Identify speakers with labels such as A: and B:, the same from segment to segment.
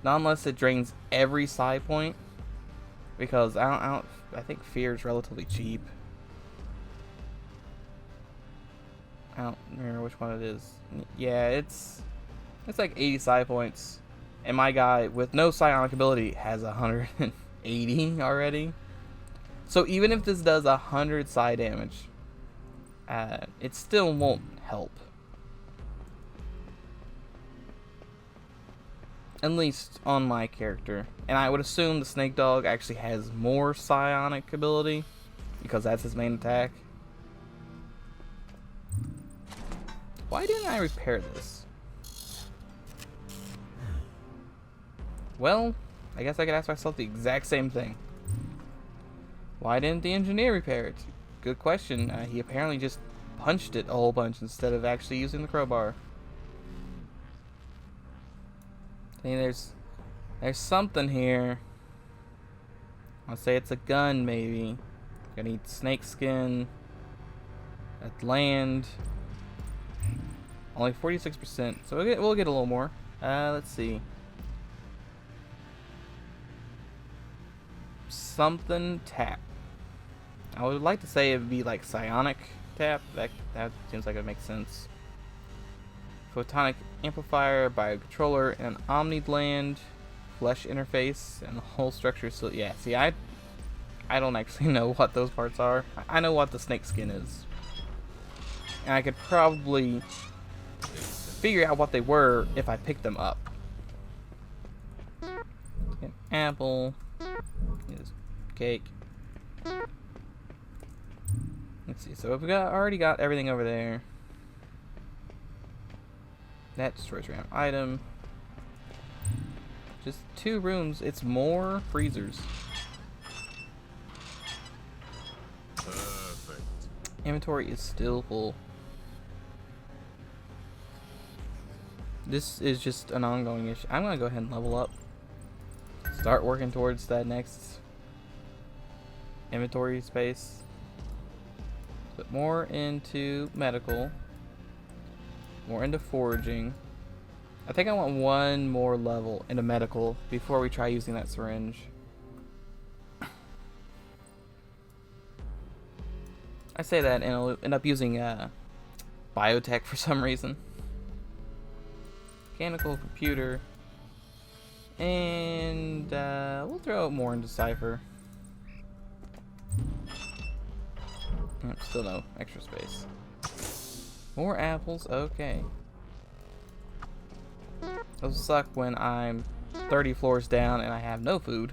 A: Not unless it drains every side point. Because I think fear is relatively cheap. I don't remember which one it is. Yeah, it's like 80 side points. And my guy with no psionic ability has 180 already. So even if this does 100 side damage, it still won't help. At least on my character. And I would assume the snake dog actually has more psionic ability, because that's his main attack. Why didn't I repair this? Well, I guess I could ask myself the exact same thing. Why didn't the engineer repair it? Good question. He apparently just punched it a whole bunch instead of actually using the crowbar. I think there's something here. I'll say it's a gun, maybe. Gonna need snake skin. At land. Only 46%, so we'll get a little more. Let's see. Something tap. I would like to say it would be like psionic tap. That seems like it makes sense. Photonic amplifier, biocontroller, and an omni gland, flesh interface, and the whole structure. So yeah, see, I don't actually know what those parts are. I know what the snake skin is, and I could probably figure out what they were if I picked them up. An apple. Here's cake. Let's see. So we've already got everything over there. That destroys random item. Just 2 rooms. It's more freezers.
B: Perfect.
A: Inventory is still full. This is just an ongoing issue. I'm gonna go ahead and level up. Start working towards that next inventory space. Put more into medical. More into foraging. I think I want 1 more level into medical before we try using that syringe. I say that and I'll end up using biotech for some reason. Mechanical, computer, and we'll throw more into cipher. Still no extra space. More apples, okay. Those suck when I'm 30 floors down and I have no food.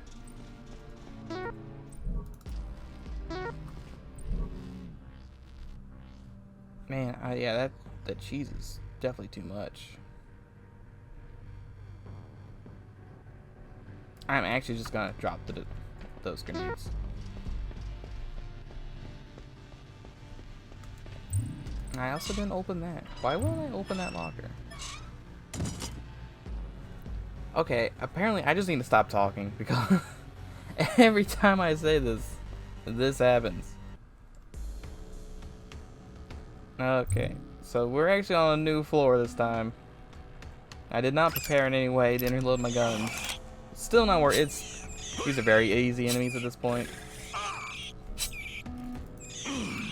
A: Man, yeah, that cheese is definitely too much. I'm actually just gonna drop those grenades. I also didn't open that. Why won't I open that locker? Okay, apparently I just need to stop talking because every time I say this happens. Okay, so we're actually on a new floor this time. I did not prepare in any way, didn't reload my guns. Still not worth it. These are very easy enemies at this point.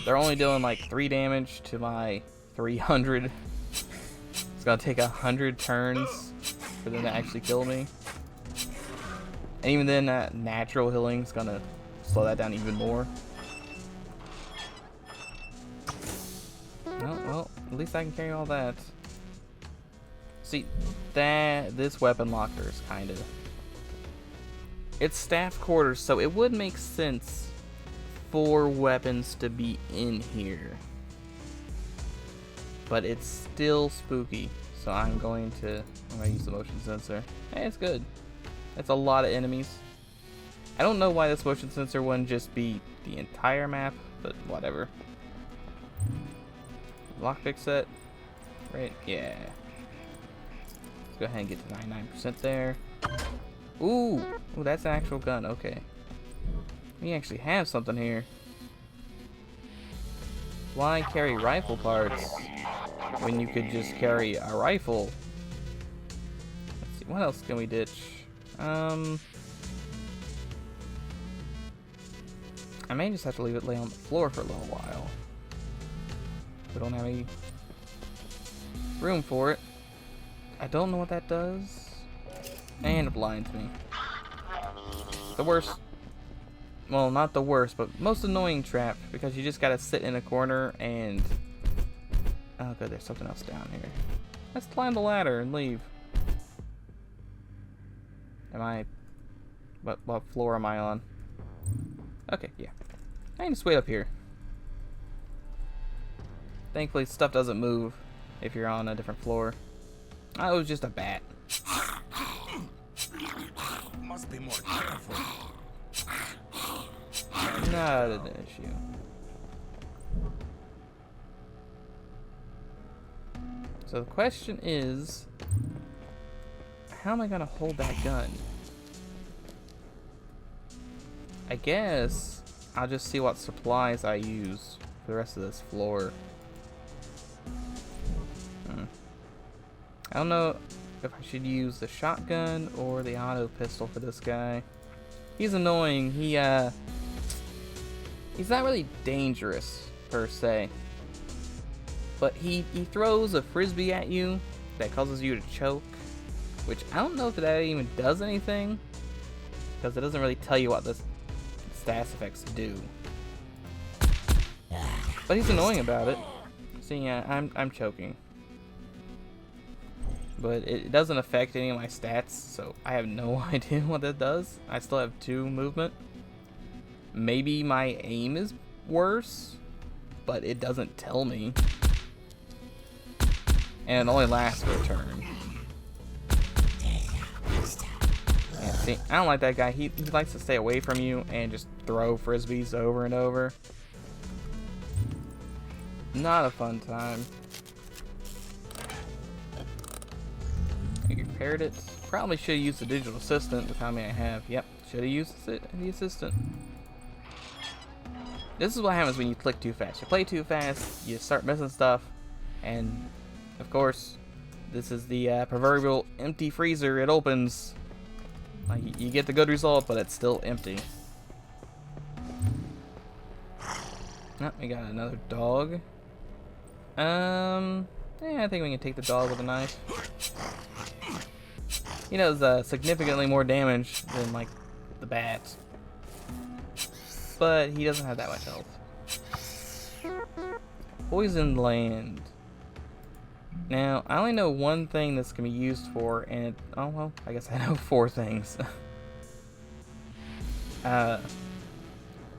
A: They're only doing like 3 damage to my 300. It's gonna take 100 turns for them to actually kill me. And even then, that natural healing is gonna slow that down even more. Oh, well, at least I can carry all that. See, this weapon locker is kind of... It's staff quarters, so it would make sense for weapons to be in here. But it's still spooky, so I'm going to use the motion sensor. Hey, it's good. That's a lot of enemies. I don't know why this motion sensor wouldn't just be the entire map, but whatever. Lockpick set. Right, yeah. Let's go ahead and get to 99% there. Ooh, that's an actual gun, okay. We actually have something here. Why carry rifle parts when you could just carry a rifle? Let's see, what else can we ditch? I may just have to leave it lay on the floor for a little while. We don't have any room for it. I don't know what that does. And it blinds me. The worst. Well, not the worst, but most annoying trap, because you just gotta sit in a corner and... Oh, good, there's something else down here. Let's climb the ladder and leave. Am I... What floor am I on? Okay, yeah. I can just wait up here. Thankfully, stuff doesn't move if you're on a different floor. Oh, it was just a bat.
B: Must be more careful.
A: Not an issue. So the question is, how am I gonna hold that gun? I guess I'll just see what supplies I use for the rest of this floor. I don't know if I should use the shotgun or the auto pistol for this guy. He's annoying. He's not really dangerous per se, but he throws a frisbee at you that causes you to choke, which I don't know if that even does anything, because it doesn't really tell you what the status effects do. But he's annoying about it. See, yeah, I'm choking. But it doesn't affect any of my stats, so I have no idea what that does. I still have 2 movement. Maybe my aim is worse, but it doesn't tell me. And it only lasts for a turn. Yeah, see, I don't like that guy. He likes to stay away from you and just throw frisbees over and over. Not a fun time. I repaired it. Probably should have used the digital assistant with how many I have. Yep, should have used the assistant. This is what happens when you click too fast. You play too fast, you start missing stuff, and of course, this is the proverbial empty freezer. It opens. Like, you get the good result, but it's still empty. Oh, we got another dog. Yeah, I think we can take the dog with a knife. He does significantly more damage than, like, the bats. But he doesn't have that much health. Poisoned land. Now, I only know one thing this can be used for, and oh well, I guess I know 4 things. But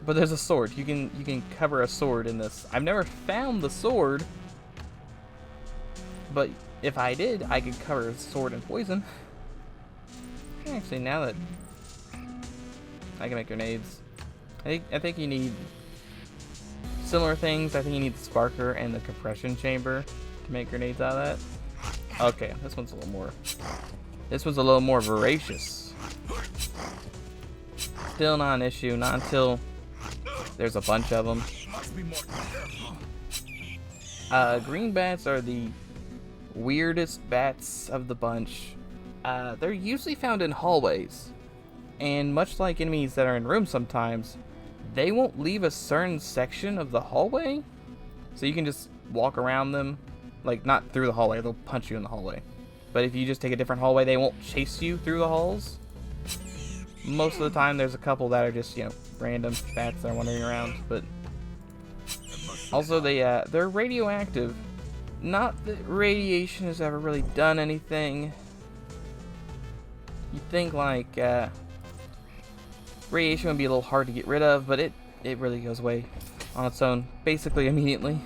A: there's a sword. You can cover a sword in this. I've never found the sword, but if I did, I could cover a sword in poison. Actually, now that I can make grenades, I think you need similar things. I think you need the sparker and the compression chamber to make grenades out of that. Okay, this one's a little more. This one's a little more voracious. Still not an issue, not until there's a bunch of them. Green bats are the weirdest bats of the bunch. They're usually found in hallways, and much like enemies that are in rooms sometimes, they won't leave a certain section of the hallway, so you can just walk around them. Like, not through the hallway, they'll punch you in the hallway. But if you just take a different hallway, they won't chase you through the halls. Most of the time, there's a couple that are just, random bats that are wandering around. But also, they're radioactive. Not that radiation has ever really done anything. You'd think, like, radiation would be a little hard to get rid of, but it really goes away on its own, basically immediately.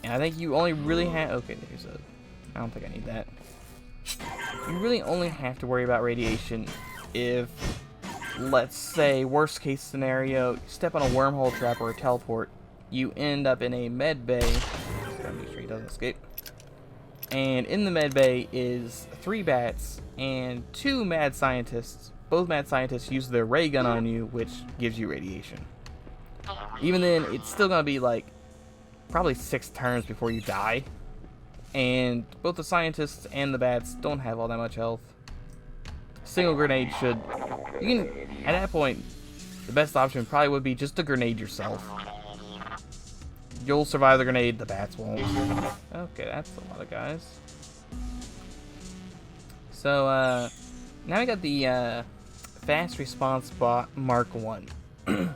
A: And I think you only really have... Okay, there's a... I don't think I need that. You really only have to worry about radiation if, let's say, worst case scenario, you step on a wormhole trap or a teleport, you end up in a med bay. Gotta make sure he doesn't escape. And in the med bay is 3 bats and 2 mad scientists. Both mad scientists use their ray gun on you, which gives you radiation. Even then, it's still gonna be like probably 6 turns before you die. And both the scientists and the bats don't have all that much health. Single grenade should... You can... At that point, the best option probably would be just to grenade yourself. You'll survive the grenade, the bats won't. Okay, that's a lot of guys. So, now we got the, Fast Response Bot Mark 1. And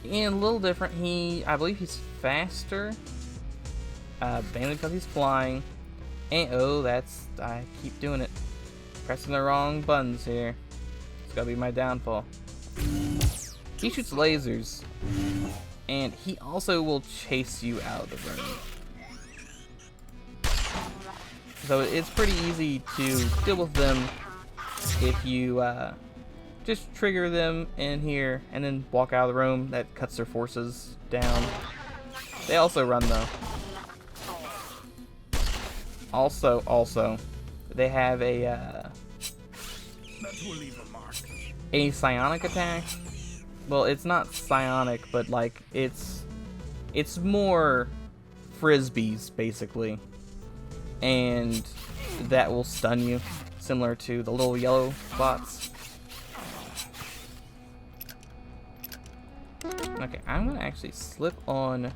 A: a little different, I believe he's faster, mainly because he's flying, and I keep doing it, pressing the wrong buttons here, it's gonna be my downfall. He shoots lasers, and he also will chase you out of the room, so it's pretty easy to deal with them if you, just trigger them in here and then walk out of the room. That cuts their forces down. They also run though. Also, they have a psionic attack. Well, it's not psionic, but like it's more frisbees basically, and that will stun you, similar to the little yellow bots. Okay, I'm gonna actually slip on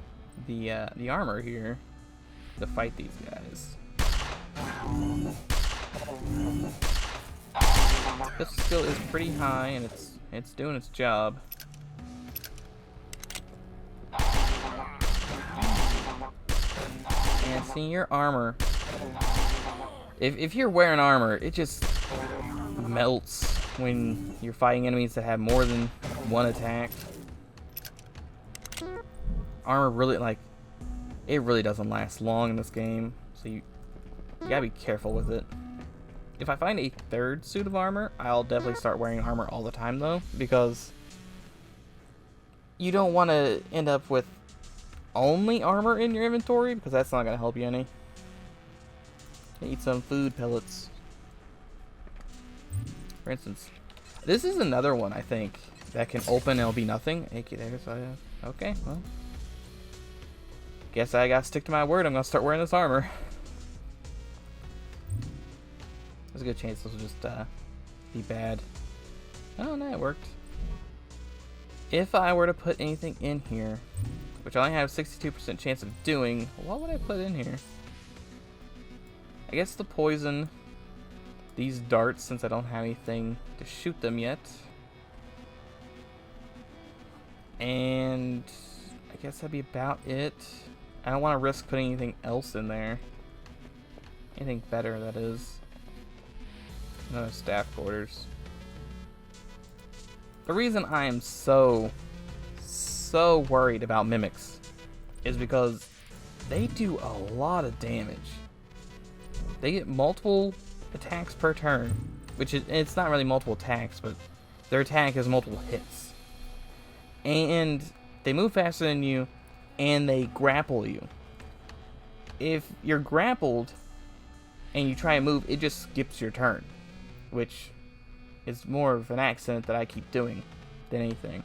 A: the armor here to fight these guys. This skill is pretty high, and it's doing its job. And see, your armor, if you're wearing armor, it just melts when you're fighting enemies that have more than one attack. Armor really, like, it really doesn't last long in this game, so you gotta be careful with it. If I find a third suit of armor, I'll definitely start wearing armor all the time though, because you don't want to end up with only armor in your inventory, because that's not gonna help you any. Eat some food pellets, for instance. This is another one I think that can open and it'll be nothing. Okay, well, guess I gotta stick to my word. I'm gonna start wearing this armor. There's a good chance this will just be bad. Oh no, it worked. If I were to put anything in here, which I only have 62% chance of doing, what would I put in here? I guess the poison, these darts, since I don't have anything to shoot them yet, and I guess that'd be about it. I don't want to risk putting anything else in there. Anything better, that is. No staff quarters. The reason I am so worried about mimics is because they do a lot of damage. They get multiple attacks per turn, which is, it's not really multiple attacks, but their attack is multiple hits. And they move faster than you, and they grapple you. If you're grappled and you try and move, it just skips your turn, which is more of an accident that I keep doing than anything.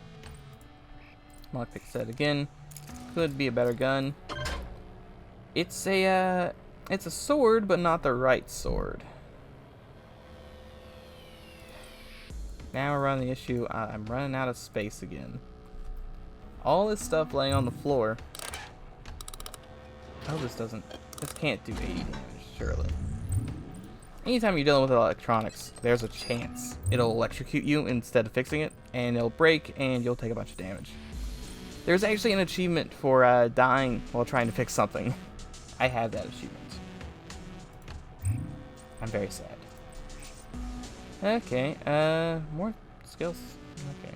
A: Lockpick set again. Could be a better gun. It's a sword, but not the right sword. Now we're running the issue. I'm running out of space again. All this stuff laying on the floor. Oh, this can't do 80 damage, surely. Anytime you're dealing with electronics, there's a chance it'll electrocute you instead of fixing it, and it'll break, and you'll take a bunch of damage. There's actually an achievement for dying while trying to fix something. I have that achievement. I'm very sad. Okay, more skills. Okay.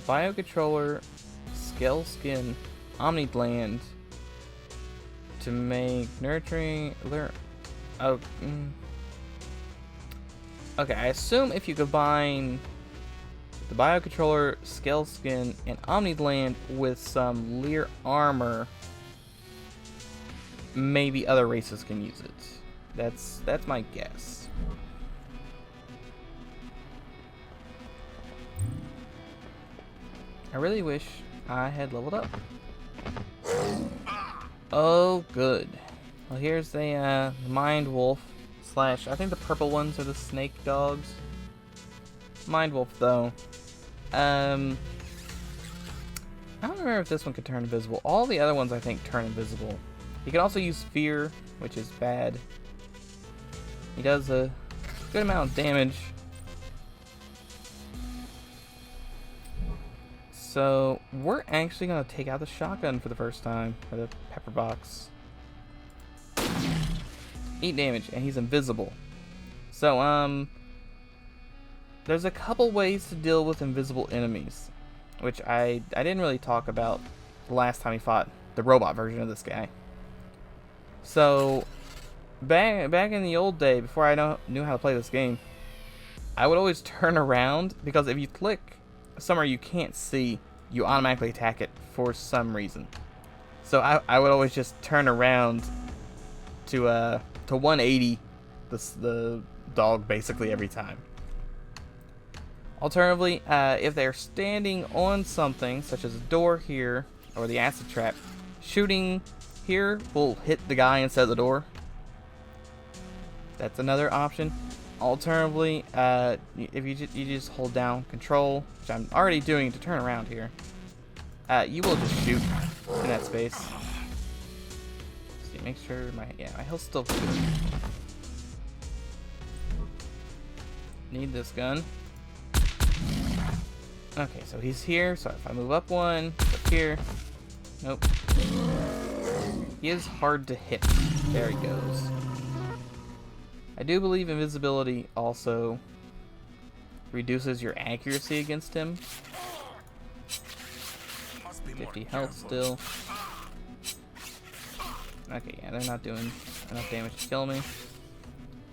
A: Biocontroller, Scale Skin, Omni Gland to make nurturing. Oh. Okay, I assume if you combine the Biocontroller, Scale Skin, and Omni Gland with some Lear armor, maybe other races can use it. That's my guess. I really wish I had leveled up. Oh, good. Well, here's the Mind Wolf / I think the purple ones are the snake dogs. Mind Wolf, though. I don't remember if this one could turn invisible. All the other ones, I think, turn invisible. He can also use Fear, which is bad. He does a good amount of damage. So, we're actually going to take out the shotgun for the first time. Or the pepper box. 8 damage, and he's invisible. So, there's a couple ways to deal with invisible enemies, which I didn't really talk about the last time we fought the robot version of this guy. So, back in the old day, before I knew how to play this game, I would always turn around, because if you click somewhere you can't see, you automatically attack it for some reason. So I would always just turn around to 180 the dog basically every time. Alternatively, if they're standing on something, such as a door here, or the acid trap, shooting here will hit the guy instead of the door. That's another option. Alternatively, if you just hold down Control, which I'm already doing to turn around here, you will just shoot in that space. See, make sure my health's still good. Need this gun. Okay, so he's here. So if I move up one, up here, nope. He is hard to hit. There he goes. I do believe invisibility also reduces your accuracy against him. 50 health still. Okay, yeah, they're not doing enough damage to kill me.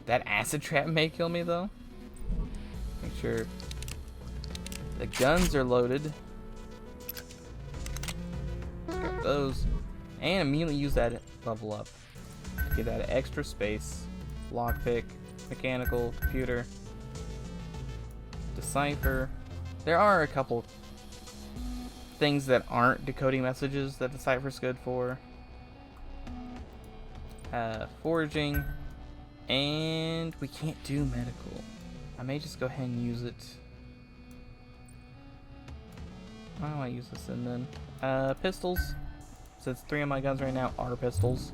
A: That acid trap may kill me though. Make sure the guns are loaded. Grab those. And immediately use that level up. Get that extra space. Lockpick, mechanical, computer, decipher. There are a couple things that aren't decoding messages that decipher's good for. Foraging, and we can't do medical. I may just go ahead and use it. Why don't I use this in then? Pistols, since 3 of my guns right now are pistols.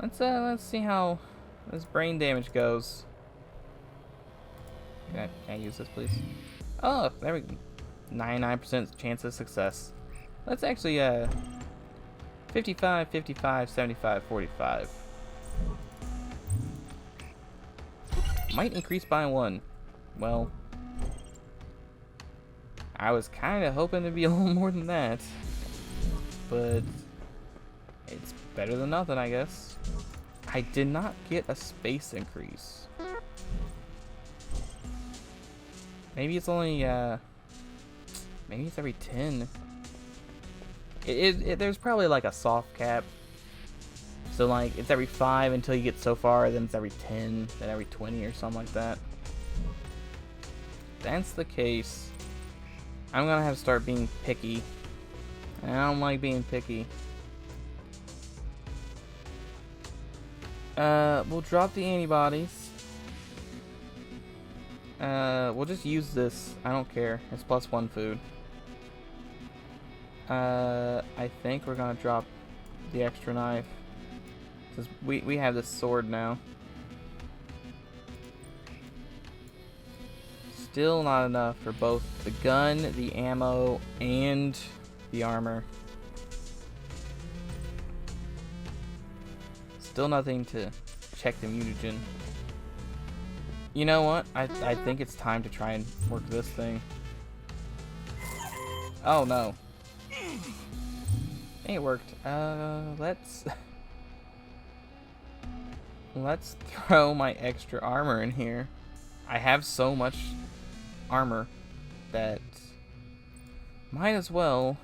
A: Let's see how this brain damage goes. Can I use this, please? Oh, there we go. 99% chance of success. Let's actually 55, 55, 75, 45. Might increase by 1. Well, I was kind of hoping to be a little more than that, but it's better than nothing, I guess. I did not get a space increase. Maybe it's only, maybe it's every 10. There's probably like a soft cap. So like, it's every 5 until you get so far, then it's every 10, then every 20 or something like that. If that's the case, I'm gonna have to start being picky. And I don't like being picky. We'll drop the antibodies. We'll just use this. I don't care. It's +1 food. I think we're gonna drop the extra knife. Because we have this sword now. Still not enough for both the gun, the ammo, and the armor. Still nothing to check the mutagen. You know what? I think it's time to try and work this thing. Oh no. Hey, it worked. Let's throw my extra armor in here. I have so much armor that might as well.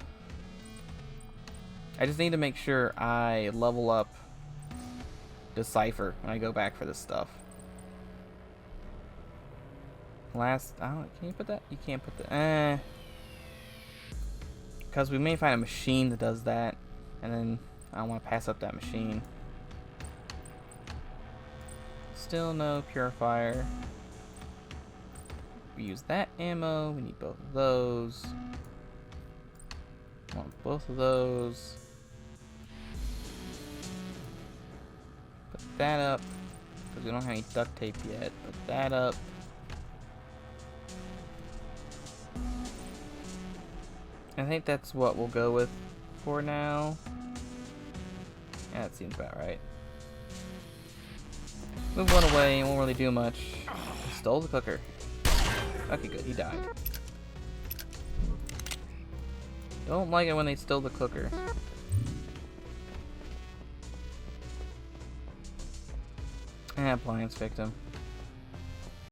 A: I just need to make sure I level up Decipher when I go back for this stuff. Can you put that? You can't put that. Because we may find a machine that does that, and then I don't want to pass up that machine. Still no purifier. We use that ammo. We need both of those. Want both of those. Put that up. Because we don't have any duct tape yet. Put that up. I think that's what we'll go with for now. Yeah, that seems about right. Move one away, won't really do much. He stole the cooker. Okay, good, he died. Don't like it when they steal the cooker. Appliance victim.